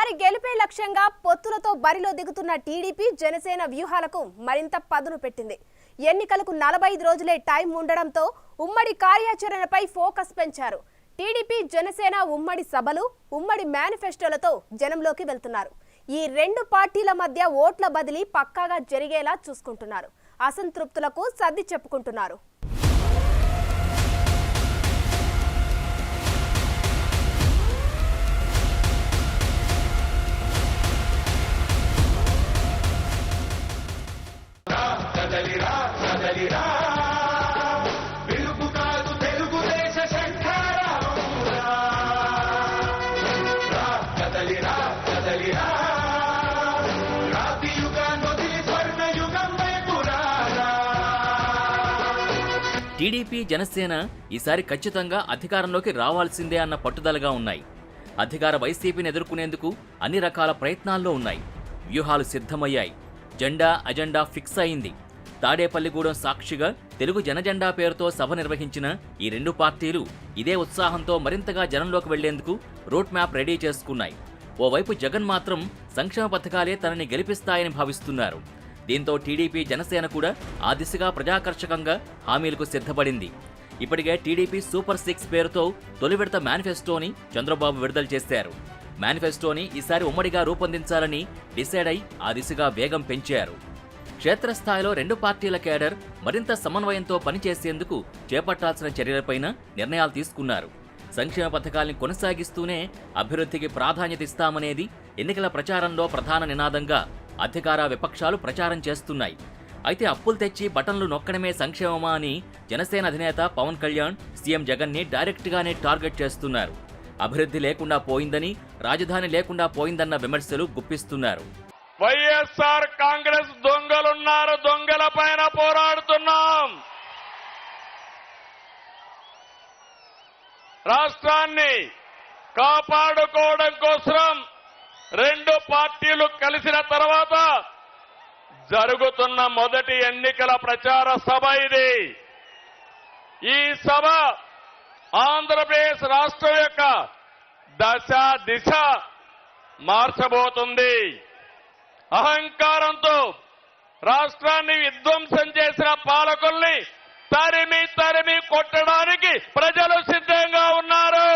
ఈసారి గెలుపే లక్ష్యంగా పొత్తులతో బరిలో దిగుతున్న టీడీపీ జనసేన వ్యూహాలకు మరింత పదును పెట్టింది. ఎన్నికలకు 45 రోజులే టైం ఉండడంతో ఉమ్మడి కార్యాచరణపై ఫోకస్ పెంచారు. టీడీపీ జనసేన ఉమ్మడి సభలు, ఉమ్మడి మేనిఫెస్టోలతో జనంలోకి వెళ్తున్నారు. ఈ రెండు పార్టీల మధ్య ఓట్ల బదిలీ పక్కాగా జరిగేలా చూసుకుంటున్నారు. అసంతృప్తులకు సర్ది చెప్పుకుంటున్నారు. టీడీపీ జనసేన ఈసారి ఖచ్చితంగా అధికారంలోకి రావాల్సిందే అన్న పట్టుదలగా ఉన్నాయి. అధికార వైసీపీని ఎదుర్కొనేందుకు అన్ని రకాల ప్రయత్నాల్లో ఉన్నాయి. వ్యూహాలు సిద్ధమయ్యాయి. జెండా అజెండా ఫిక్స్ అయింది. తాడేపల్లిగూడెం సాక్షిగా తెలుగు జనజెండా పేరుతో సభ నిర్వహించిన ఈ రెండు పార్టీలు ఇదే ఉత్సాహంతో మరింతగా జనంలోకి వెళ్లేందుకు రూట్ మ్యాప్ రెడీ చేసుకున్నాయి. ఓవైపు జగన్ మాత్రం సంక్షేమ పథకాలే తనని గెలిపిస్తాయని భావిస్తున్నారు. దీంతో టీడీపీ జనసేన కూడా ఆ దిశగా ప్రజాకర్షకంగా హామీలకు సిద్ధపడింది. ఇప్పటికే టీడీపీ సూపర్ 6 పేరుతో తొలి విడత మేనిఫెస్టోని చంద్రబాబు విడుదల చేశారు. మేనిఫెస్టోని ఈసారి ఉమ్మడిగా రూపొందించాలని డిసైడ్ అయి ఆ దిశగా వేగం పెంచారు. క్షేత్రస్థాయిలో రెండు పార్టీల కేడర్ మరింత సమన్వయంతో పనిచేసేందుకు చేపట్టాల్సిన చర్యలపైన నిర్ణయాలు తీసుకున్నారు. సంక్షేమ పథకాల్ని కొనసాగిస్తూనే అభివృద్ధికి ప్రాధాన్యత ఇస్తామనేది ఎన్నికల ప్రచారంలో ప్రధాన నినాదంగా అధికార విపక్షాలు ప్రచారం చేస్తున్నాయి. అయితే అప్పులు తెచ్చి బటన్లు నొక్కడమే సంక్షేమమా అని జనసేన అధినేత పవన్ కళ్యాణ్ సీఎం జగన్ని డైరెక్ట్గానే టార్గెట్ చేస్తున్నారు. అభివృద్ధి లేకుండా పోయిందని, రాజధాని లేకుండా పోయిందన్న విమర్శలు గుప్పిస్తున్నారు. వైఎస్ఆర్ కాంగ్రెస్ దొంగలున్నారు, దొంగల పైన పోరాడుతున్నాం. రాష్ట్రాన్ని కాపాడుకోవడం కోసం రెండు పార్టీలు కలిసిన తర్వాత జరుగుతున్న మొదటి ఎన్నికల ప్రచార సభ ఇది. ఈ సభ ఆంధ్రప్రదేశ్ రాష్ట్రం యొక్క దశ దిశ మార్చబోతుంది. అహంకారంతో రాష్ట్రాన్ని విధ్వంసం చేసిన పాలకుల్ని తరిమి తరిమి కొట్టడానికి ప్రజలు సిద్ధంగా ఉన్నారు.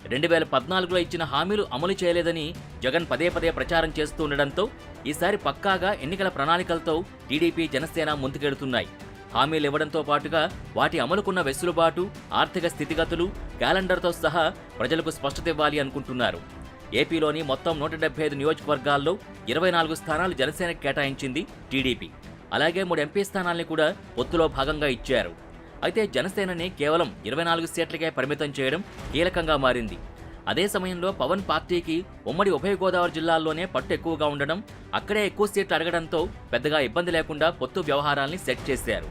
2014లో ఇచ్చిన హామీలు అమలు చేయలేదని జగన్ పదే పదే ప్రచారం చేస్తూ ఉండడంతో ఈసారి పక్కాగా ఎన్నికల ప్రణాళికలతో టీడీపీ జనసేన ముందుకెడుతున్నాయి. హామీలు ఇవ్వడంతో పాటుగా వాటి అమలుకున్న వెసులుబాటు, ఆర్థిక స్థితిగతులు, క్యాలెండర్తో సహా ప్రజలకు స్పష్టత ఇవ్వాలి అనుకుంటున్నారు. ఏపీలోని మొత్తం 175 నియోజకవర్గాల్లో 24 స్థానాలు జనసేనకు కేటాయించింది టీడీపీ. అలాగే 3 ఎంపీ స్థానాల్ని కూడా పొత్తులో భాగంగా ఇచ్చారు. అయితే జనసేనని కేవలం 24 సీట్లకే పరిమితం చేయడం కీలకంగా మారింది. అదే సమయంలో పవన్ పార్టీకి ఉమ్మడి ఉభయ గోదావరి జిల్లాల్లోనే పట్టు ఎక్కువగా ఉండడం, అక్కడే ఎక్కువ సీట్లు అడగడంతో పెద్దగా ఇబ్బంది లేకుండా పొత్తు వ్యవహారాల్ని సెట్ చేశారు.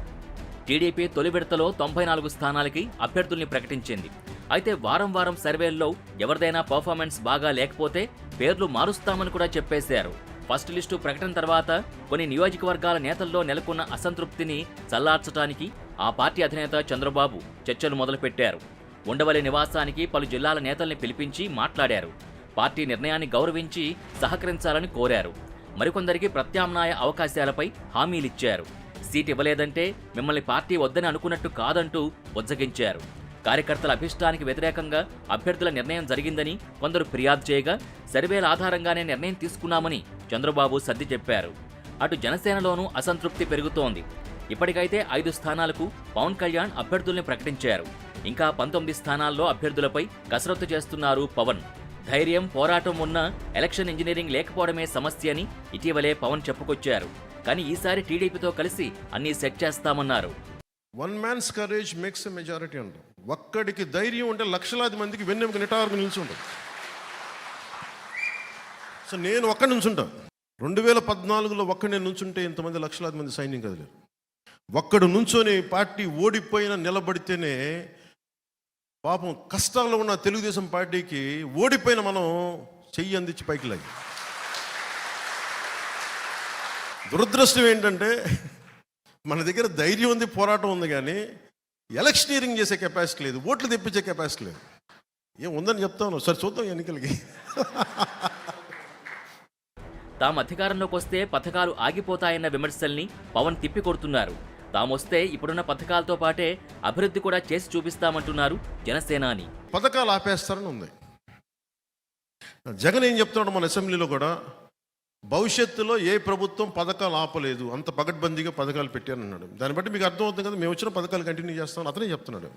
టీడీపీ తొలి విడతలో 94 స్థానాలకి అభ్యర్థుల్ని ప్రకటించింది. అయితే వారం వారం సర్వేల్లో ఎవరిదైనా పర్ఫార్మెన్స్ బాగా లేకపోతే పేర్లు మారుస్తామని కూడా చెప్పేశారు. ఫస్ట్ లిస్టు ప్రకటన తర్వాత కొన్ని నియోజకవర్గాల నేతల్లో నెలకొన్న అసంతృప్తిని చల్లార్చడానికి ఆ పార్టీ అధినేత చంద్రబాబు చర్చలు మొదలుపెట్టారు. ఉండవల్లి నివాసానికి పలు జిల్లాల నేతల్ని పిలిపించి మాట్లాడారు. పార్టీ నిర్ణయాన్ని గౌరవించి సహకరించాలని కోరారు. మరికొందరికి ప్రత్యామ్నాయ అవకాశాలపై హామీలిచ్చారు. సీట్ ఇవ్వలేదంటే మిమ్మల్ని పార్టీ వద్దని అనుకున్నట్టు కాదంటూ బుజ్జగించారు. కార్యకర్తల అభిష్టానికి వ్యతిరేకంగా అభ్యర్థుల నిర్ణయం జరిగిందని కొందరు ఫిర్యాదు చేయగా సర్వేల ఆధారంగానే నిర్ణయం తీసుకున్నామని చంద్రబాబు సర్ది చెప్పారు. అటు జనసేనలోనూ అసంతృప్తి పెరుగుతోంది. ఇప్పటికైతే 5 స్థానాలకు పవన్ కళ్యాణ్ అభ్యర్థుల్ని ప్రకటించారు. ఇంకా 19 స్థానాల్లో అభ్యర్థులపై కసరత్తు చేస్తున్నారు పవన్. ధైర్యం, పోరాటం ఉన్న ఎలక్షన్ ఇంజనీరింగ్ లేకపోవడమే సమస్య అని ఇటీవలే పవన్ చెప్పుకొచ్చారు. కానీ ఈసారి టీడీపీతో కలిసి అన్నీ సెట్ చేస్తామన్నారు. One man's courage makes a majority అంటాం. ఒక్కడికి ధైర్యం ఉంటే లక్షలాది మందికి వెన్నెముక నిటారుగా నిల్చుంటాం. సో నేను ఒక్కడి నుంచుంటాను. 2014లో ఒక్కడి నేను నుంచుంటే ఇంతమంది లక్షలాది మంది సైన్యం కదలేరు. ఒక్కడు నుంచొని పార్టీ ఓడిపోయినా నిలబడితేనే పాపం కష్టాల్లో ఉన్న తెలుగుదేశం పార్టీకి ఓడిపోయిన మనం చెయ్యి అందించి పైకి లాగి. దురదృష్టం ఏంటంటే మన దగ్గర ధైర్యం ఉంది, పోరాటం ఉంది, కానీ ఎలక్షనీరింగ్ చేసే కెపాసిటీ లేదు, ఓట్లు తెప్పించే కెపాసిటీ లేదు. ఏం ఉందని చెప్తాను, సరే చూద్దాం ఎన్నికలకి. తాము అధికారంలోకి వస్తే పథకాలు ఆగిపోతాయన్న విమర్శల్ని పవన్ తిప్పికొడుతున్నారు. తామొస్తే ఇప్పుడున్న పథకాలతో పాటే అభివృద్ధి కూడా చేసి చూపిస్తామంటున్నారు జనసేనాని. పథకాలు ఆపేస్తారని ఉంది. జగన్ ఏం చెప్తున్నాడు మన అసెంబ్లీలో కూడా, భవిష్యత్తులో ఏ ప్రభుత్వం పథకాలు ఆపలేదు, అంత పగడ్బందీగా పథకాలు పెట్టారన్నాడు. దాన్ని బట్టి మీకు అర్థమవుతుంది కదా, మేము వచ్చిన పథకాలు కంటిన్యూ చేస్తామని అతనే చెప్తున్నాడు.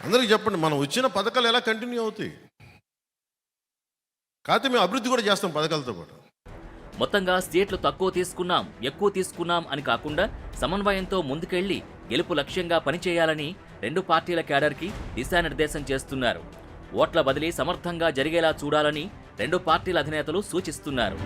అందరికీ చెప్పండి, మనం వచ్చిన పథకాలు ఎలా కంటిన్యూ అవుతాయి, కాకపోతే మేము అభివృద్ధి కూడా చేస్తాం పథకాలతో పాటు. మొత్తంగా సీట్లు తక్కువ తీసుకున్నాం, ఎక్కువ తీసుకున్నాం అని కాకుండా సమన్వయంతో ముందుకెళ్లి గెలుపు లక్ష్యంగా పనిచేయాలని రెండు పార్టీల క్యాడర్కి దిశానిర్దేశం చేస్తున్నారు. ఓట్ల బదిలీ సమర్థంగా జరిగేలా చూడాలని రెండు పార్టీల అధినేతలు సూచిస్తున్నారు.